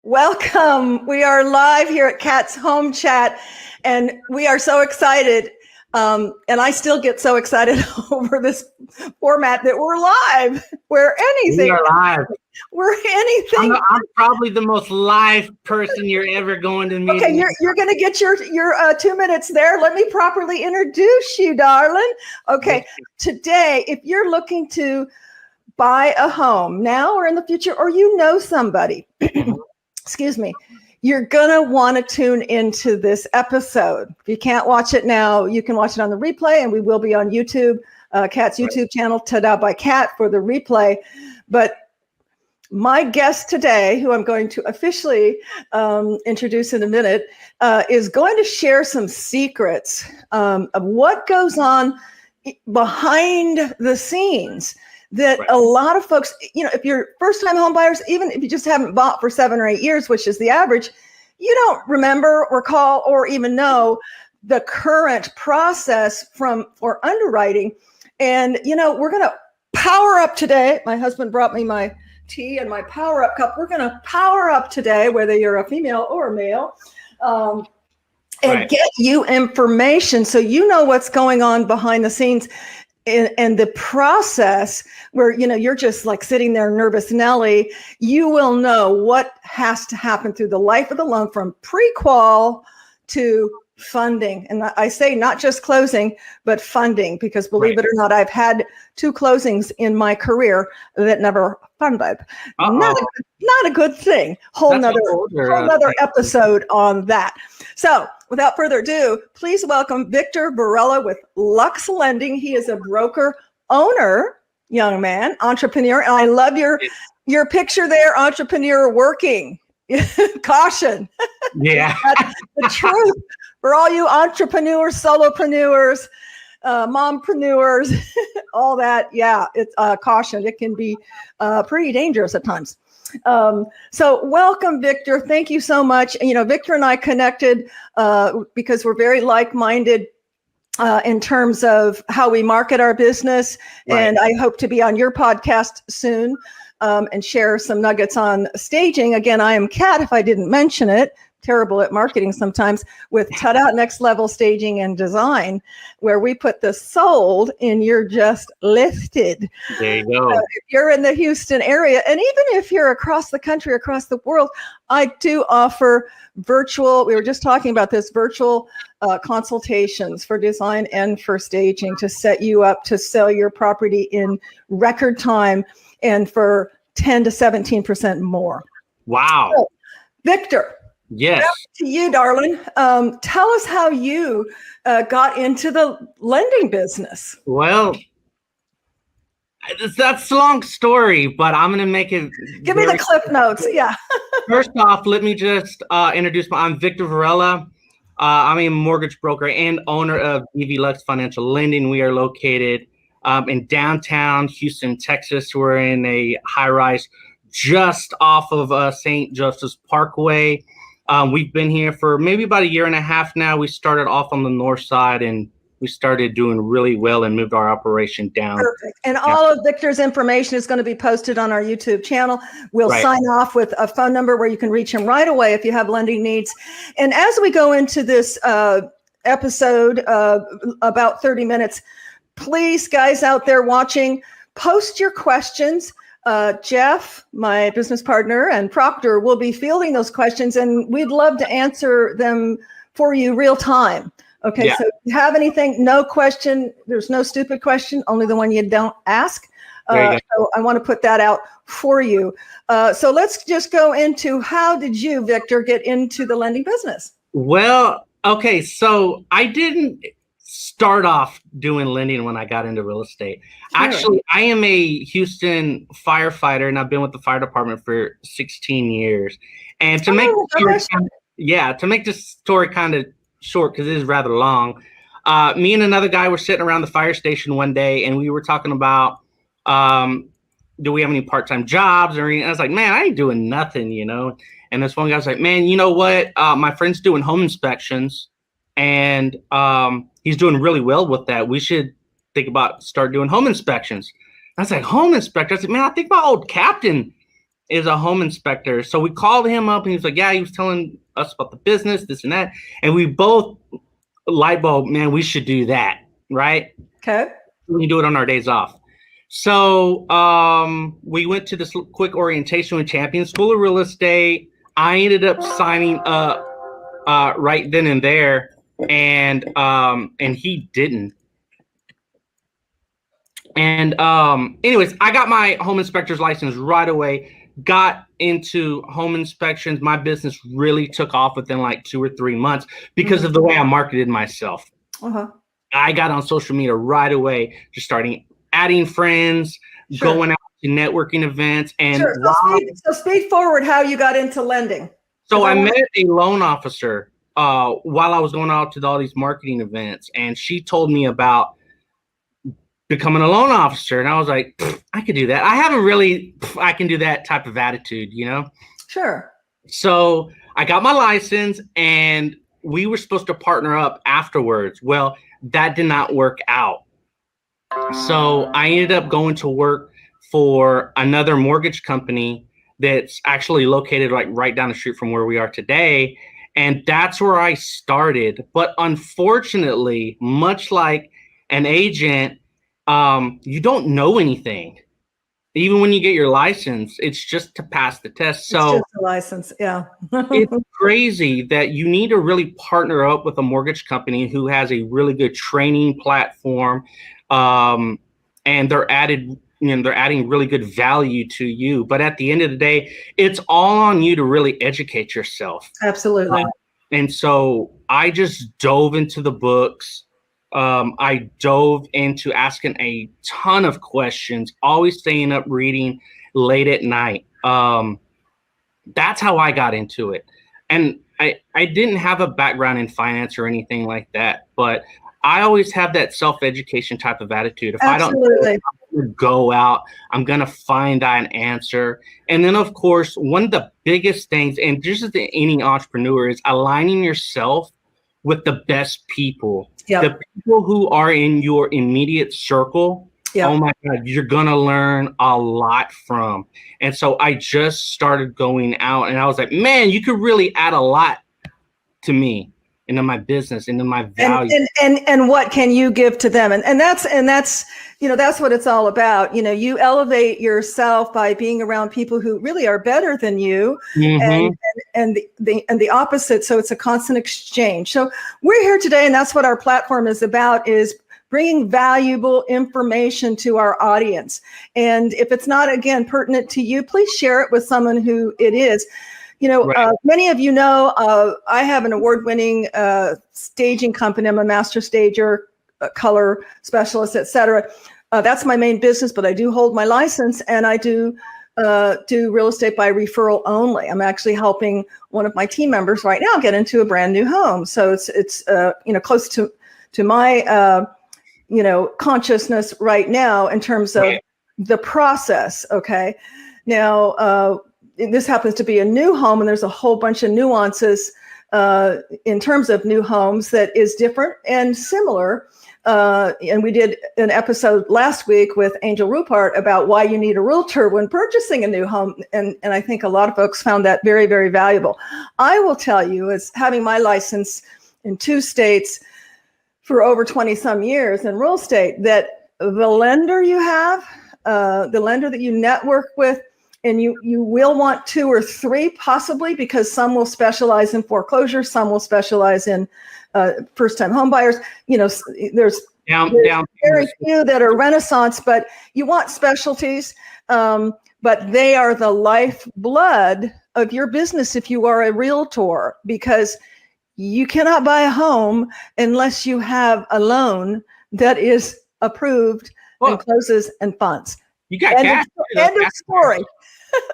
Welcome. We are live here at Kat's Home Chat, and we are so excited. And I still get so excited over this format that we're live. We're anything. We are live. We're anything. I'm probably the most live person you're ever going to meet. Okay, you're going to get your 2 minutes there. Let me properly introduce you, darling. Okay, today, if you're looking to buy a home now or in the future, or you know somebody, excuse me, you're going to want to tune into this episode. If you can't watch it now, you can watch it on the replay, and we will be on YouTube, Kat's YouTube channel, Ta-Da by Kat, for the replay. But my guest today, who I'm going to officially introduce in a minute, is going to share some secrets of what goes on behind the scenes that a lot of folks, if you're first-time home buyers, even if you just haven't bought for 7 or 8 years, which is the average, you don't remember, recall, or even know the current process for underwriting. And, we're going to power up today. My husband brought me my tea and my power up cup. We're going to power up today, whether you're a female or a male, and get you information so you know what's going on behind the scenes. And the process where, you're just like sitting there nervous Nelly, you will know what has to happen through the life of the loan from pre-qual to funding. And I say not just closing, but funding, because believe it or not, I've had 2 closings in my career that never funded. Not a good thing. Whole nother episode on that. So without further ado, please welcome Victor Varela with Lux Lending. He is a broker owner, young man, entrepreneur. And I love your picture there, entrepreneur working. Caution. Yeah. That's the truth. For all you entrepreneurs, solopreneurs, mompreneurs, all that. Yeah, it's caution. It can be pretty dangerous at times. So welcome, Victor. Thank you so much. Victor and I connected because we're very like-minded in terms of how we market our business. Right. And I hope to be on your podcast soon and share some nuggets on staging. Again, I am Kat, if I didn't mention it. Terrible at marketing sometimes, with Ta-Da Next Level Staging and Design, where we put the sold in your just listed. There you go. If you're in the Houston area, and even if you're across the country, across the world, I do offer virtual, we were just talking about this, virtual consultations for design and for staging to set you up to sell your property in record time and for 10 to 17% more. Wow. So, Victor. Yes. Back to you, darling. Tell us how you got into the lending business. Well, that's a long story, but I'm going to make it. Give me the clip notes. Yeah. First off, let me just introduce I'm Victor Varela. I'm a mortgage broker and owner of DV Lux Financial Lending. We are located in downtown Houston, Texas. We're in a high-rise just off of St. Joseph's Parkway. We've been here for maybe about 1.5 years now. We started off on the north side, and we started doing really well and moved our operation down. Perfect. And all of Victor's information is going to be posted on our YouTube channel. We'll sign off with a phone number where you can reach him right away if you have lending needs. And as we go into this episode, about 30 minutes, please, guys out there watching, post your questions. Jeff, my business partner, and Proctor will be fielding those questions, and we'd love to answer them for you real time. Okay, so if you have anything, no question, there's no stupid question, only the one you don't ask. So I want to put that out for you. So let's just go into, how did you, Victor, get into the lending business? Well, okay, so I didn't start off doing lending when I got into real estate. Sure. Actually, I am a Houston firefighter, and I've been with the fire department for 16 years. And to make this story kind of short, because it is rather long, me and another guy were sitting around the fire station one day, and we were talking about, do we have any part-time jobs or anything? I was like, man, I ain't doing nothing, And this one guy was like, man, you know what? My friend's doing home inspections, and he's doing really well with that. We should think about start doing home inspections. I was like, home inspector? I said, man, I think my old captain is a home inspector. So we called him up and he was like, yeah, he was telling us about the business, this and that. And we both light bulb, man, we should do that. Right. Okay. We do it on our days off. So we went to this quick orientation with Champion School of Real Estate. I ended up signing up right then and there, and he didn't. And anyways, I got my home inspector's license right away. Got into home inspections. My business really took off within like 2 or 3 months because of the way I marketed myself. Uh-huh. I got on social media right away, just starting adding friends, going out to networking events. And so speed forward how you got into lending. So I met a loan officer while I was going out to all these marketing events, and she told me about becoming a loan officer. And I was like, I could do that. I haven't really, I can do that type of attitude, you know? Sure. So I got my license and we were supposed to partner up afterwards. Well, that did not work out. So I ended up going to work for another mortgage company that's actually located like right down the street from where we are today. And that's where I started. But unfortunately, much like an agent, you don't know anything. Even when you get your license, it's just to pass the test. So it's just a license, yeah. It's crazy that you need to really partner up with a mortgage company who has a really good training platform, and they're adding really good value to you. But at the end of the day, it's all on you to really educate yourself. Absolutely. And so I just dove into the books. I dove into asking a ton of questions, always staying up reading late at night. That's how I got into it. And I didn't have a background in finance or anything like that, but I always have that self-education type of attitude. If Absolutely. I don't know, I'm go out, I'm going to find that answer. And then, of course, one of the biggest things, and just as any entrepreneur, is aligning yourself with the best people. Yep. The people who are in your immediate circle. Yep. Oh my God, you're going to learn a lot from. And so I just started going out and I was like, man, you could really add a lot to me, into my business, into my value. And what can you give to them? And that's, that's what it's all about. You elevate yourself by being around people who really are better than you, mm-hmm. and the opposite. So it's a constant exchange. So we're here today, and that's what our platform is about, is bringing valuable information to our audience. And if it's not, again, pertinent to you, please share it with someone who it is. Right. Many of you know, I have an award-winning staging company. I'm a master stager, color specialist, etc. That's my main business, but I do hold my license, and I do real estate by referral only. I'm actually helping one of my team members right now get into a brand new home. So it's close to my consciousness right now in terms of the process. Okay, now. This happens to be a new home, and there's a whole bunch of nuances in terms of new homes that is different and similar. And we did an episode last week with Angel Rupert about why you need a realtor when purchasing a new home. And I think a lot of folks found that very, very valuable. I will tell you, as having my license in 2 states for over 20 some years in real estate, that the lender you have, the lender that you network with, and you will want 2 or 3 possibly, because some will specialize in foreclosure, some will specialize in first-time home buyers. There's very few that are renaissance, but you want specialties. But they are the lifeblood of your business if you are a realtor, because you cannot buy a home unless you have a loan that is approved and closes and funds. You got cash. End of story.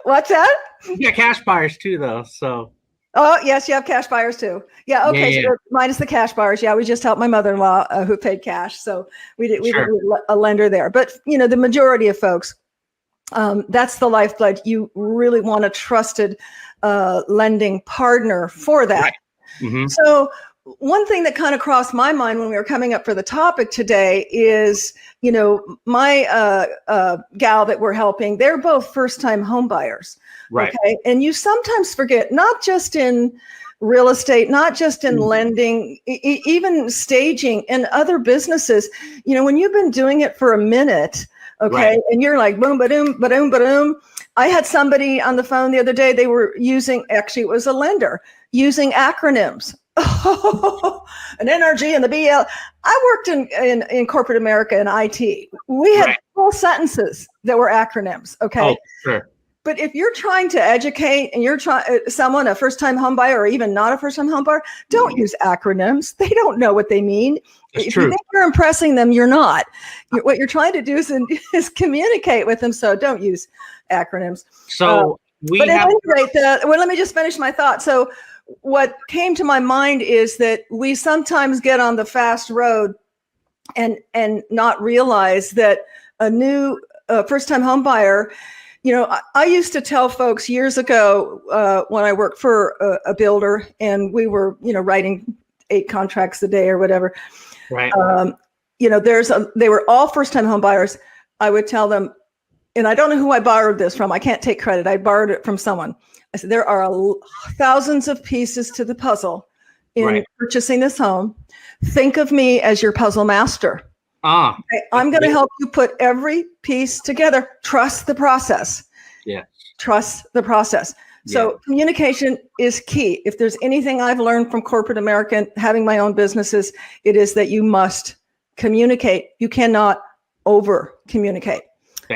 What's that? You got cash buyers too, though. So. Oh yes, you have cash buyers too. Yeah. Okay. Yeah. So minus the cash buyers. Yeah, we just helped my mother-in-law who paid cash, so we did a lender there. But the majority of folks, that's the lifeblood. You really want a trusted lending partner for that. Right. Mm-hmm. So one thing that kind of crossed my mind when we were coming up for the topic today is, my gal that we're helping, they're both first-time home buyers. Right. Okay. And you sometimes forget, not just in real estate, not just in lending, even staging and other businesses, when you've been doing it for a minute, okay, right, and you're like, boom, ba-doom, ba-doom, ba-doom. I had somebody on the phone the other day, they were using, actually it was a lender, using acronyms. An NRG and the BL. I worked in corporate America in IT. We had full sentences that were acronyms. Okay. Oh, sure. But if you're trying to educate and you're someone, a first-time home buyer or even not a first-time home buyer, don't use acronyms. They don't know what they mean. That's if true. you think you're impressing them, you're not. What you're trying to do is communicate with them. So don't use acronyms. So but at any rate, let me just finish my thought. So what came to my mind is that we sometimes get on the fast road and not realize that a new first-time home buyer, I used to tell folks years ago when I worked for a builder and we were, writing 8 contracts a day or whatever. Right. They were all first-time home buyers. I would tell them, and I don't know who I borrowed this from. I can't take credit. I borrowed it from someone. I said, there are thousands of pieces to the puzzle in purchasing this home. Think of me as your puzzle master. Okay, I'm going to help you put every piece together. Trust the process. Yeah. Trust the process. So communication is key. If there's anything I've learned from corporate America and having my own businesses, it is that you must communicate. You cannot over communicate.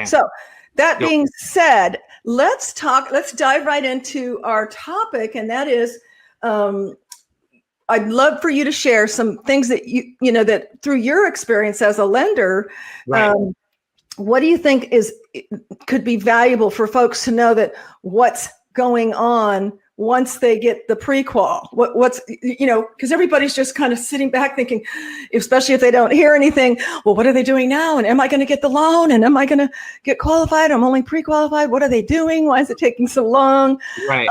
So that being said, let's dive right into our topic. And that is, I'd love for you to share some things that that through your experience as a lender, what do you think could be valuable for folks to know that what's going on once they get the pre-qual? What's because everybody's just kind of sitting back thinking, especially if they don't hear anything, well, what are they doing now? And am I going to get the loan? And am I going to get qualified? I'm only pre-qualified. What are they doing? Why is it taking so long? Right.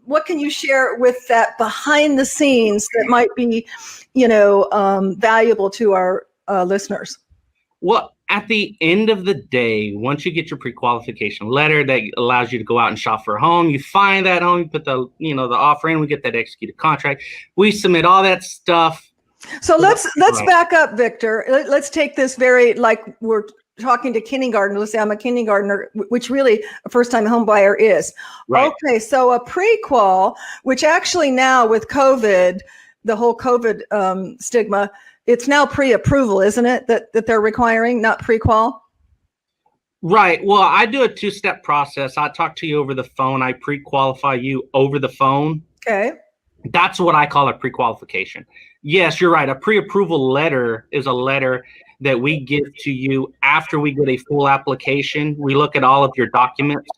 What can you share with that behind the scenes that might be, valuable to our listeners? Well, at the end of the day, once you get your pre-qualification letter that allows you to go out and shop for a home, you find that home, you put the offer in, we get that executed contract, we submit all that stuff. So let's back up, Victor. Let's take this like we're talking to kindergarten. Let's say I'm a kindergartner, which really a first-time home buyer is. Right. Okay, so a pre-qual, which actually now with COVID, the whole COVID stigma, it's now pre-approval, isn't it? That they're requiring, not pre-qual? Right. Well, I do a 2-step process. I talk to you over the phone. I pre-qualify you over the phone. Okay. That's what I call a pre-qualification. Yes, you're right. A pre-approval letter is a letter that we give to you after we get a full application. We look at all of your documents,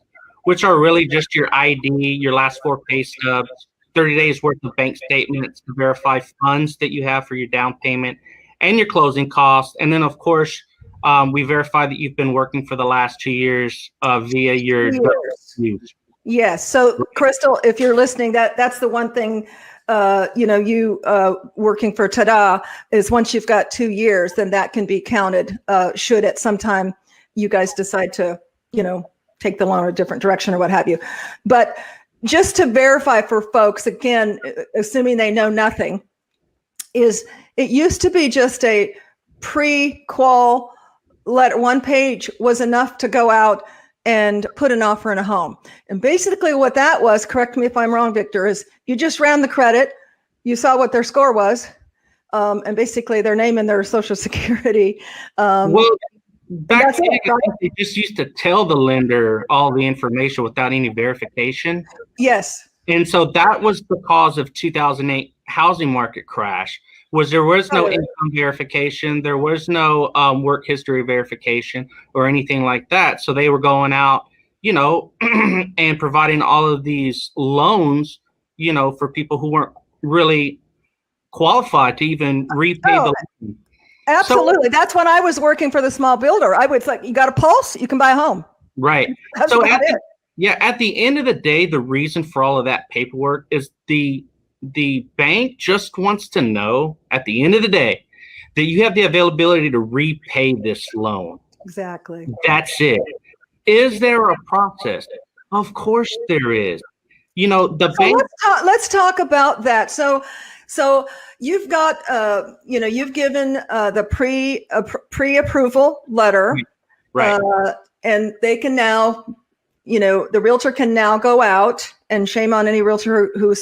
which are really just your ID, your last 4 pay stubs, 30 days worth of bank statements to verify funds that you have for your down payment and your closing costs. And then, of course, we verify that you've been working for the last 2 years via your use. Yes. So, Crystal, if you're listening, that's the one thing, working for Tada is once you've got 2 years, then that can be counted should at some time you guys decide to, take the loan a different direction or what have you. But just to verify for folks, again, assuming they know nothing, is it used to be just a pre-qual letter. 1 page was enough to go out and put an offer in a home. And basically what that was, correct me if I'm wrong, Victor, is you just ran the credit, you saw what their score was, and basically their name and their social security. Back then, they just used to tell the lender all the information without any verification. Yes. And so that was the cause of 2008 housing market crash, there was no income verification. There was no work history verification or anything like that. So they were going out, and providing all of these loans, for people who weren't really qualified to even repay the loan. Absolutely. So, that's when I was working for the small builder. I would say, you got a pulse, you can buy a home. Right. That's at the end of the day, the reason for all of that paperwork is the the bank just wants to know at the end of the day that you have the availability to repay this loan. Exactly. That's it. Is there a process? Of course there is. The bank. Let's talk about that. So you've got, you've given the pre-approval letter, right? And they can now, the realtor can now go out, and shame on any realtor who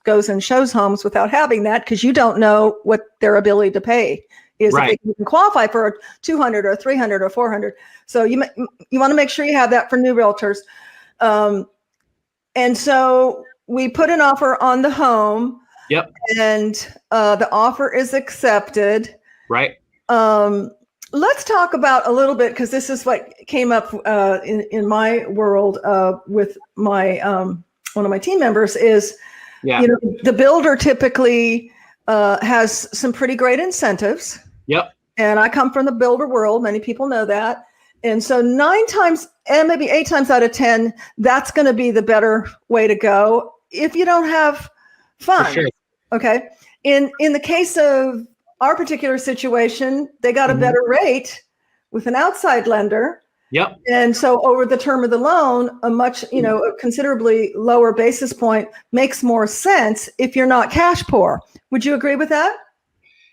goes and shows homes without having that, because you don't know what their ability to pay is, right. If they can qualify for 200 or 300 or 400. So you want to make sure you have that for new realtors. And so we put an offer on the home. Yep. And the offer is accepted. Right. Let's talk about a little bit, because this is what came up in my world with my one of my team members is, the builder typically has some pretty great incentives. Yep. And I come from the builder world. Many people know that. And so 9 times and maybe 8 times out of 10, that's going to be the better way to go if you don't have fun. Sure. Okay. In the case of our particular situation, they got a better rate with an outside lender. Yep. And so over the term of the loan, a much, a considerably lower basis point makes more sense if you're not cash poor. Would you agree with that?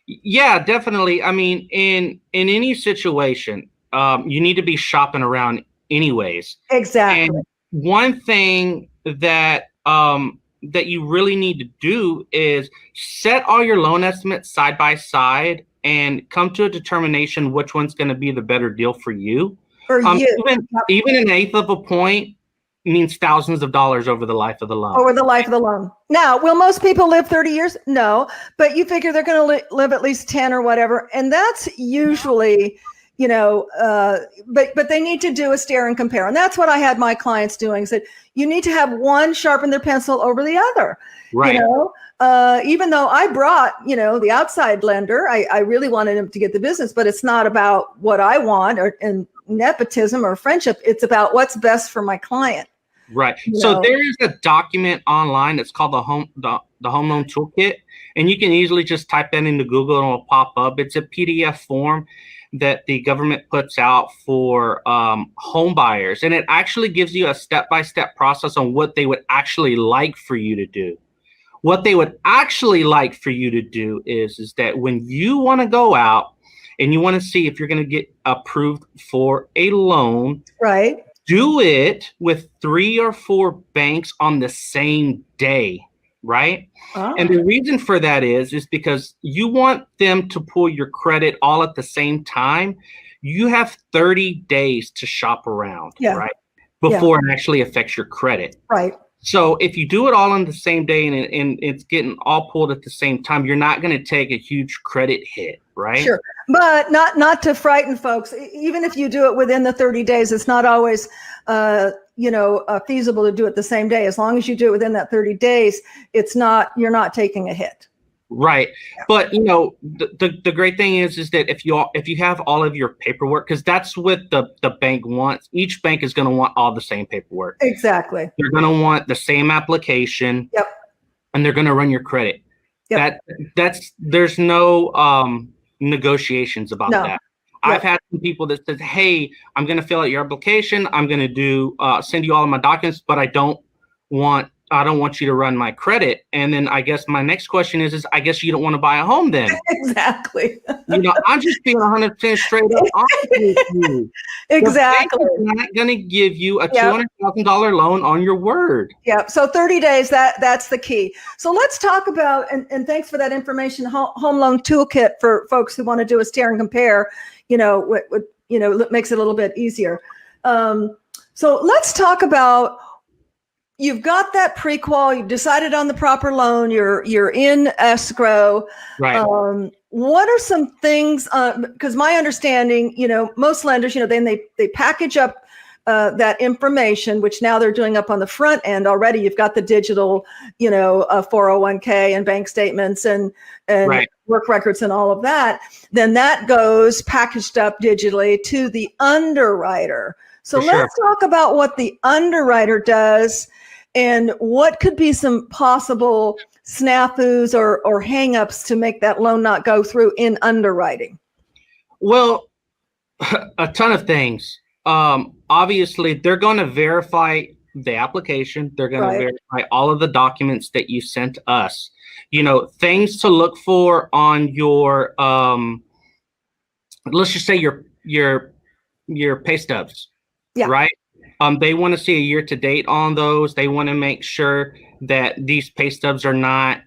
Yeah, definitely. I mean, in any situation, you need to be shopping around anyways. Exactly. And one thing that that you really need to do is set all your loan estimates side by side and come to a determination which one's going to be the better deal for you. Even an eighth of a point means thousands of dollars over the life of the loan. Over the life of the loan. Now, will most people live 30 years? No, but you figure they're going to live at least 10 or whatever. And that's usually, but they need to do a stare and compare. And that's what I had my clients doing, said, you need to have one sharpen their pencil over the other. Right. Even though I brought, the outside lender, I really wanted him to get the business, but it's not about what I want and nepotism or friendship. It's about what's best for my client. Right. So there is a document online that's called the home loan toolkit, and you can easily just type that into Google and it'll pop up. It's a PDF form that the government puts out for home buyers, and it actually gives you a step-by-step process on what they would actually like for you to do. What they would actually like for you to do is that when you want to go out and you want to see if you're going to get approved for a loan, right? Do it with 3 or 4 banks on the same day, right? Oh. And the reason for that is because you want them to pull your credit all at the same time. You have 30 days to shop around, right? Before it actually affects your credit. Right. So if you do it all on the same day and it's getting all pulled at the same time, you're not going to take a huge credit hit, right? Sure. But not to frighten folks. Even if you do it within the 30 days, it's not always, feasible to do it the same day. As long as you do it within that 30 days, you're not taking a hit. Right. Yeah. But, the great thing is that if you have all of your paperwork, because that's what the bank wants. Each bank is going to want all the same paperwork. Exactly. They're going to want the same application. Yep. And they're going to run your credit. Yep. There's no negotiations about that. Yep. I've had some people that said, hey, I'm going to fill out your application. I'm going to send you all of my documents, but I don't want you to run my credit. And then I guess my next question is I guess you don't want to buy a home then. Exactly. I'm just being 100% straight up honest with you. Exactly. The bank is not going to give you a $200,000 loan on your word. Yeah. So 30 days, that's the key. So let's talk about, and thanks for that information, home loan toolkit for folks who want to do a stare and compare, what makes it a little bit easier. So let's talk about, you've got that pre-qual, you've decided on the proper loan, you're in escrow. Right. What are some things, because my understanding, most lenders, then they package up that information, which now they're doing up on the front end already. You've got the digital, 401k and bank statements and right. work records and all of that. Then that goes packaged up digitally to the underwriter. So let's talk about what the underwriter does and what could be some possible snafus or hangups to make that loan not go through in underwriting? Well, a ton of things. Obviously, they're going to verify the application. They're going to verify all of the documents that you sent us. Things to look for on your let's just say your pay stubs, right? They want to see a year to date on those. They want to make sure that these pay stubs are not,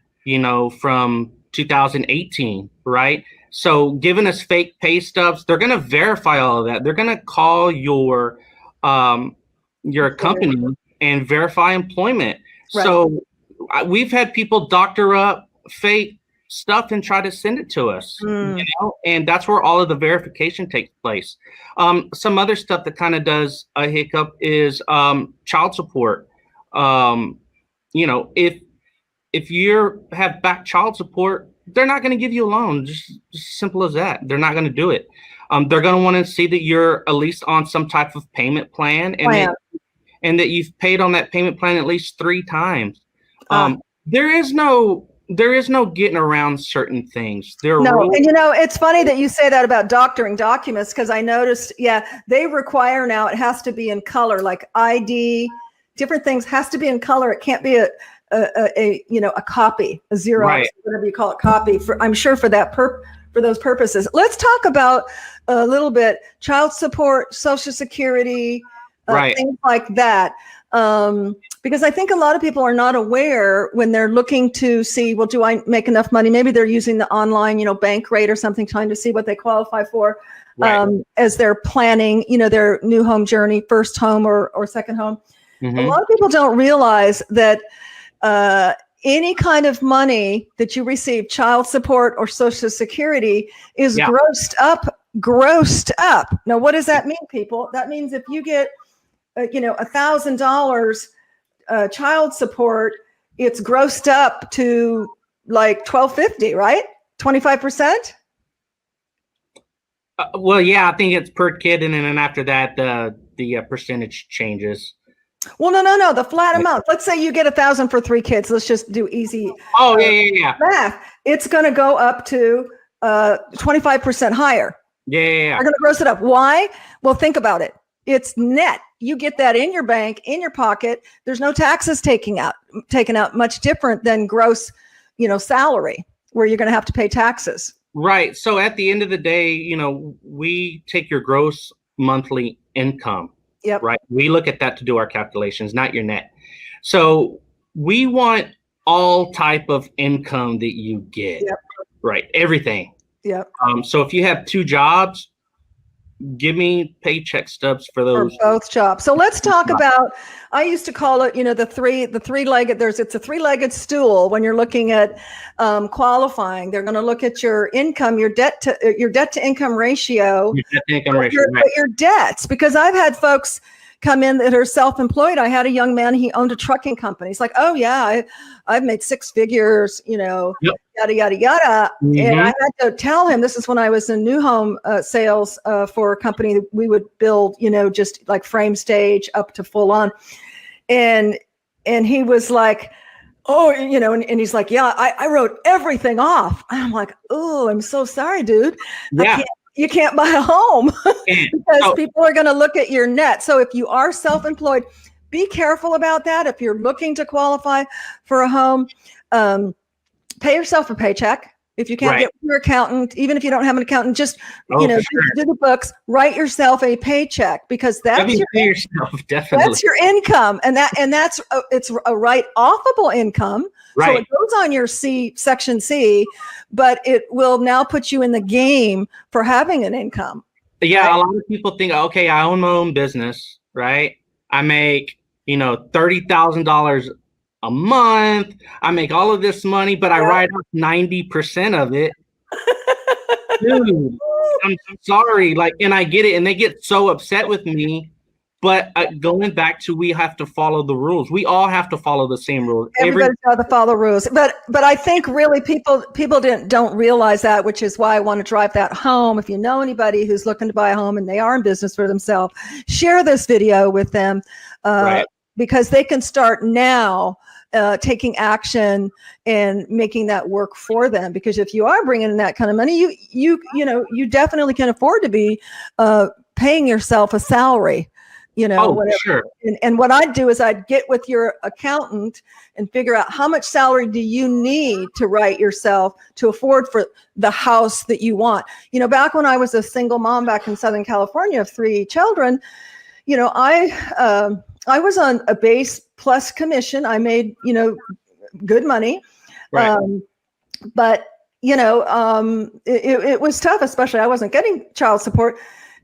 from 2018, right? So giving us fake pay stubs, they're going to verify all of that. They're going to call your company and verify employment. Right. So we've had people doctor up fake stuff and try to send it to us, and that's where all of the verification takes place. Some other stuff that kind of does a hiccup is child support. If you have back child support, they're not going to give you a loan. Just simple as that. They're not going to do it. They're going to want to see that you're at least on some type of payment plan, and that you've paid on that payment plan at least 3 times. There is no getting around certain things. And it's funny that you say that about doctoring documents, because I noticed, they require now it has to be in color, like ID, different things has to be in color. It can't be a copy, a Xerox, whatever you call it, copy. I'm sure for those purposes. Let's talk about a little bit child support, Social Security, things like that. Because I think a lot of people are not aware when they're looking to see, well, do I make enough money? Maybe they're using the online, bank rate or something, trying to see what they qualify for as they're planning, their new home journey, first home or second home. Mm-hmm. A lot of people don't realize that any kind of money that you receive, child support or Social Security, is grossed up. Now, what does that mean, people? That means if you get $1,000 child support, it's grossed up to like $1,250, right? 25%. I think it's per kid, and then after that, the percentage changes. Well, no, the flat amount. Let's say you get $1,000 for 3 kids. Let's just do easy. Math. It's going to go up to 25% higher. They're going to gross it up. Why? Well, think about it. It's net. You get that in your bank, in your pocket. There's no taxes taken out, much different than gross, salary, where you're going to have to pay taxes. Right. So at the end of the day, we take your gross monthly income. Yep. Right. We look at that to do our calculations, not your net. So we want all type of income that you get. Yep. Right. Everything. Yep. So if you have 2 jobs, give me paycheck stubs for those. For both jobs. So let's talk about, I used to call it, the three-legged, it's a 3-legged stool when you're looking at qualifying. They're going to look at your income, your debt to income ratio. Your debt to income ratio, right. Your debts, because I've had folks come in that are self-employed. I had a young man, he owned a trucking company. He's like, oh yeah, I've made 6 figures, yada, yada, yada. Mm-hmm. And I had to tell him, this is when I was in new home sales for a company that we would build, just like frame stage up to full on. And he was like, oh, and he's like, yeah, I wrote everything off. And I'm like, oh, I'm so sorry, dude. Yeah. You can't buy a home because people are going to look at your net. So if you are self-employed, be careful about that. If you're looking to qualify for a home, pay yourself a paycheck. If you can't get your accountant, even if you don't have an accountant, just do the books, write yourself a paycheck, because that's your income, and that's it's a write-offable income. Right. So it goes on your section C, but it will now put you in the game for having an income. Yeah, right? A lot of people think, okay, I own my own business, right? I make, $30,000 a month. I make all of this money, but I write off 90% of it. Dude, I'm sorry. And I get it, and they get so upset with me. But going back to, we have to follow the rules. We all have to follow the same rules. Everybody's got to follow rules. But I think really people don't realize that, which is why I want to drive that home. If you know anybody who's looking to buy a home and they are in business for themselves, share this video with them because they can start now taking action and making that work for them. Because if you are bringing in that kind of money, you definitely can afford to be paying yourself a salary. Whatever. Sure. And what I'd do is I'd get with your accountant and figure out how much salary do you need to write yourself to afford for the house that you want. Back when I was a single mom back in Southern California of 3 children, I was on a base plus commission. I made, good money. Right. But, it was tough, especially I wasn't getting child support.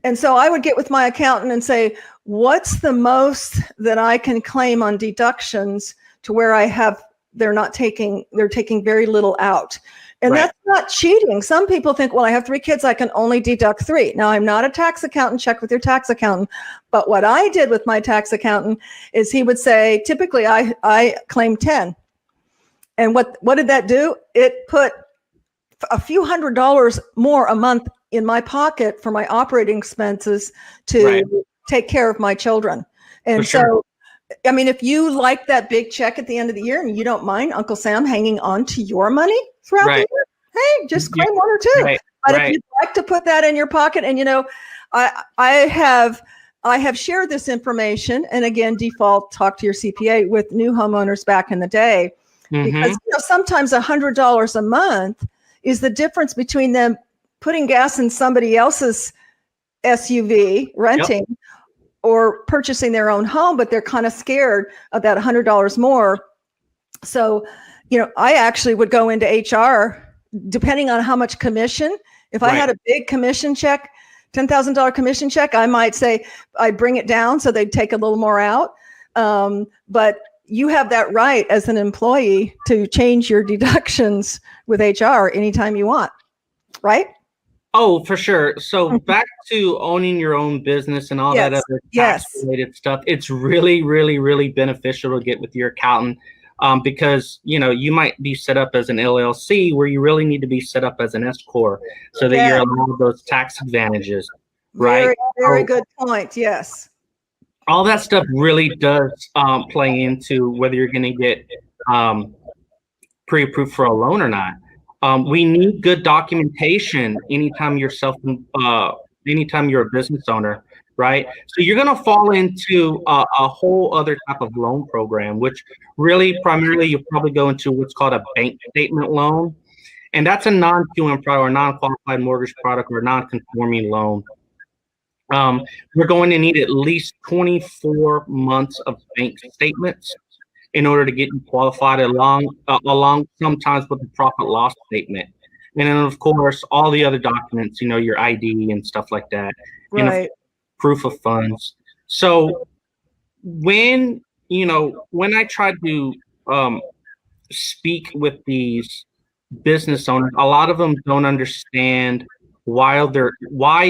And so I would get with my accountant and say, what's the most that I can claim on deductions to where they're taking very little out. And that's not cheating. Some people think, well, I have 3 kids, I can only deduct 3. Now, I'm not a tax accountant, check with your tax accountant. But what I did with my tax accountant is he would say, typically I claim 10. And what did that do? It put a few $100s more a month in my pocket for my operating expenses to take care of my children. And so, I mean, if you like that big check at the end of the year and you don't mind Uncle Sam hanging on to your money throughout the year, hey, just claim 1 or 2. But if you'd like to put that in your pocket, and I have shared this information, and again, default, talk to your CPA with new homeowners back in the day, because sometimes $100 a month is the difference between them putting gas in somebody else's SUV, renting, or purchasing their own home, but they're kind of scared of that $100 more. So, I actually would go into HR, depending on how much commission. If I had a big commission check, $10,000 commission check, I might say I'd bring it down so they'd take a little more out. But you have that right as an employee to change your deductions with HR anytime you want, right? Oh, for sure. So back to owning your own business and all that other tax-related stuff, it's really, really, really beneficial to get with your accountant, because, you might be set up as an LLC where you really need to be set up as an S Corp so that you're allowed those tax advantages, right? Very, very good point. Yes. All that stuff really does play into whether you're going to get pre-approved for a loan or not. We need good documentation anytime you're a business owner, right? So you're going to fall into a whole other type of loan program, which really primarily you'll probably go into what's called a bank statement loan. And that's a non-QM product or non-qualified mortgage product or non-conforming loan. We're going to need at least 24 months of bank statements in order to get you qualified along sometimes with the profit loss statement. And then of course, all the other documents, your ID and stuff like that, proof of funds. So when I try to speak with these business owners, a lot of them don't understand why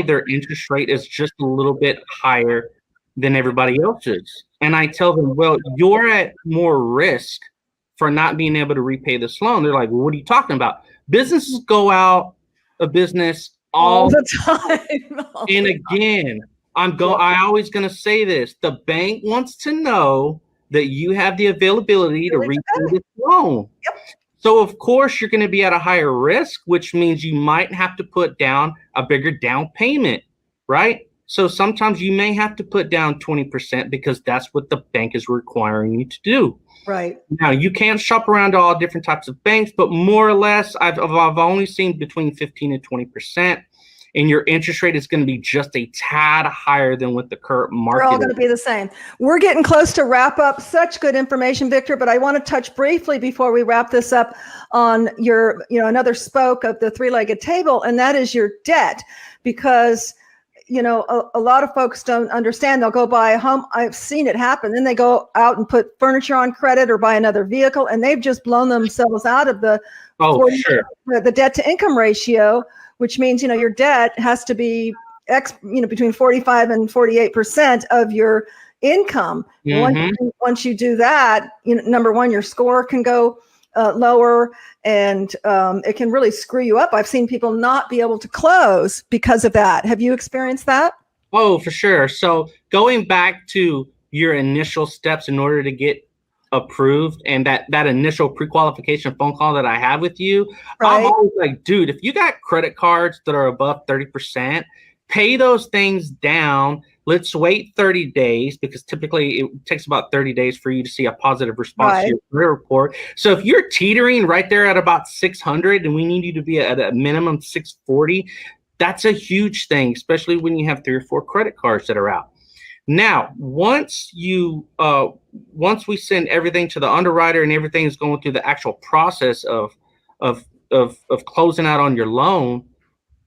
their interest rate is just a little bit higher than everybody else's. And I tell them, well, you're at more risk for not being able to repay this loan. They're like, well, what are you talking about? Businesses go out of business all the time. And again, I always going to say this. The bank wants to know that you have the availability to repay this loan. Yep. So of course you're going to be at a higher risk, which means you might have to put down a bigger down payment, right? So sometimes you may have to put down 20% because that's what the bank is requiring you to do. Right. Now you can't shop around to all different types of banks, but more or less I've only seen between 15 and 20%. And your interest rate is going to be just a tad higher than what the current market They're all going to be the same. We're getting close to wrap up. Such good information, Victor, but I want to touch briefly before we wrap this up on your, another spoke of the 3-legged table, and that is your debt. Because, a lot of folks don't understand. They'll go buy a home. I've seen it happen. Then they go out and put furniture on credit or buy another vehicle, and they've just blown themselves out of the debt to income ratio, which means, your debt has to be between 45 and 48% of your income. Mm-hmm. Once you do that, number one, your score can go lower, and it can really screw you up. I've seen people not be able to close because of that. Have you experienced that? Oh, for sure. So going back to your initial steps in order to get approved, and that initial pre-qualification phone call that I have with you, Right. I'm always like, dude, if you got credit cards that are above 30%, pay those things down. Let's wait 30 days because typically it takes about 30 days for you to see a positive response to your credit report. So if you're teetering right there at about 600 and we need you to be at a minimum 640, that's a huge thing, especially when you have 3 or 4 credit cards that are out. Now, once we send everything to the underwriter and everything is going through the actual process of closing out on your loan,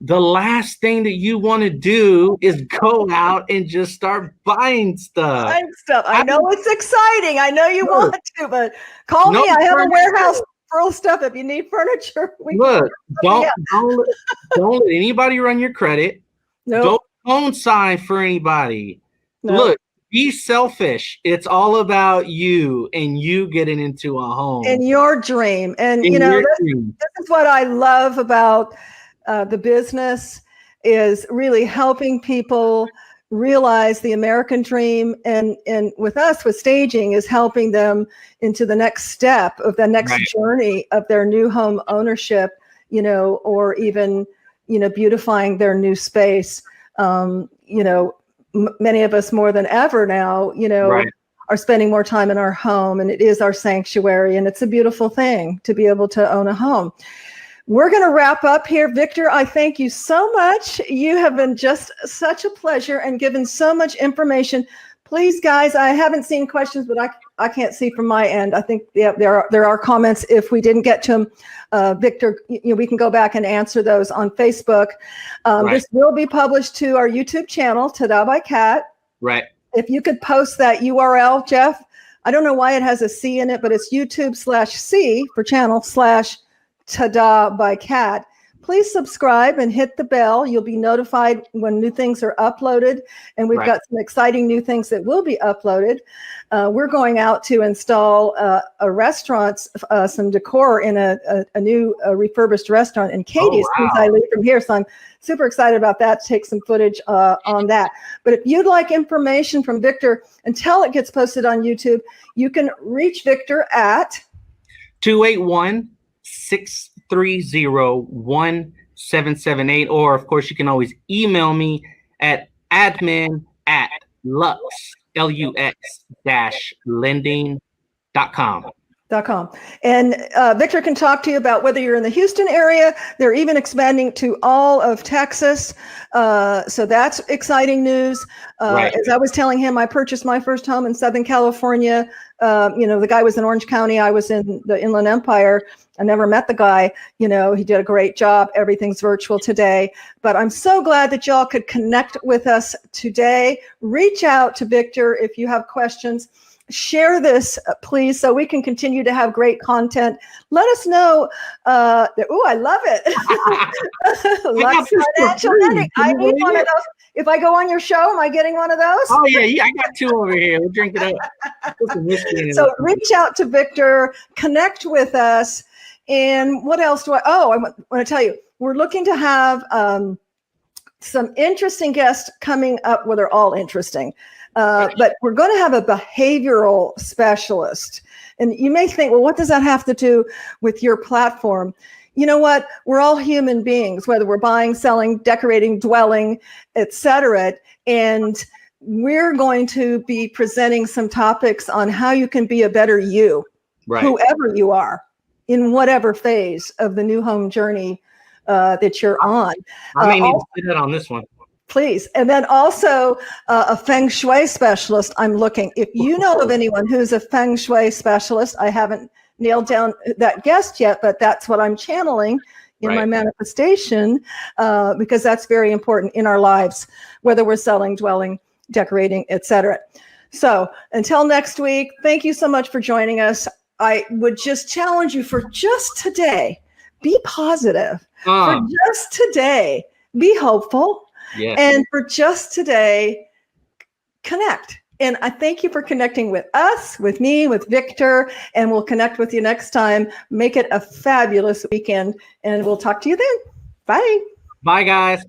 the last thing that you want to do is go out and just start buying stuff. I know it's exciting. I know you want to, but call me. I have a warehouse full of stuff. If you need furniture, don't let anybody run your credit. Nope. Don't phone sign for anybody. Nope. Look, be selfish. It's all about you and you getting into a home. And your dream. And this is what I love about the business, is really helping people realize the American dream, and with us, with staging, is helping them into the next step of the next journey of their new home ownership, or even, beautifying their new space. Many of us more than ever now, are spending more time in our home, and it is our sanctuary, and it's a beautiful thing to be able to own a home. We're going to wrap up here. Victor, I thank you so much. You have been just such a pleasure and given so much information. Please, guys, I haven't seen questions, but I can't see from my end. I think there are comments. If we didn't get to them, Victor, we can go back and answer those on Facebook. This will be published to our YouTube channel, Ta-Da by Kat. Right. If you could post that URL, Jeff. I don't know why it has a C in it, but it's YouTube/C for channel /Ta-Da by Kat. Please subscribe and hit the bell. You'll be notified when new things are uploaded. And we've got some exciting new things that will be uploaded. We're going out to install a restaurant, some decor in a new refurbished restaurant in Katy as soon as I leave from here. So I'm super excited about that, to take some footage on that. But if you'd like information from Victor until it gets posted on YouTube, you can reach Victor at 281-630-1778, or of course you can always email me at admin@lux-lending.com. And Victor can talk to you about whether you're in the Houston area. They're even expanding to all of Texas. So that's exciting news. As I was telling him, I purchased my first home in Southern California. The guy was in Orange County. I was in the Inland Empire. I never met the guy. He did a great job. Everything's virtual today. But I'm so glad that y'all could connect with us today. Reach out to Victor if you have questions. Share this, please, so we can continue to have great content. Let us know. I love it. Lux Financial Lending. I need one of those. If I go on your show, am I getting one of those? Oh, yeah, I got 2 over here. We'll drink it up. So reach out to Victor, connect with us. And what else I want to tell you. We're looking to have some interesting guests coming up. Well, they're all interesting. But we're going to have a behavioral specialist. And you may think, well, what does that have to do with your platform? You know what? We're all human beings, whether we're buying, selling, decorating, dwelling, etc. And we're going to be presenting some topics on how you can be a better you, whoever you are, in whatever phase of the new home journey that you're on. I may need to sit in on this one. Please. And then also a Feng Shui specialist. I'm looking. If you know of anyone who's a Feng Shui specialist, I haven't nailed down that guest yet, but that's what I'm channeling in my manifestation, because that's very important in our lives, whether we're selling, dwelling, decorating, etc. So until next week, thank you so much for joining us. I would just challenge you for just today, be positive. For just today, be hopeful. Yes. And for just today, connect. And I thank you for connecting with us, with me, with Victor, and we'll connect with you next time. Make it a fabulous weekend, and we'll talk to you then. Bye. Bye, guys.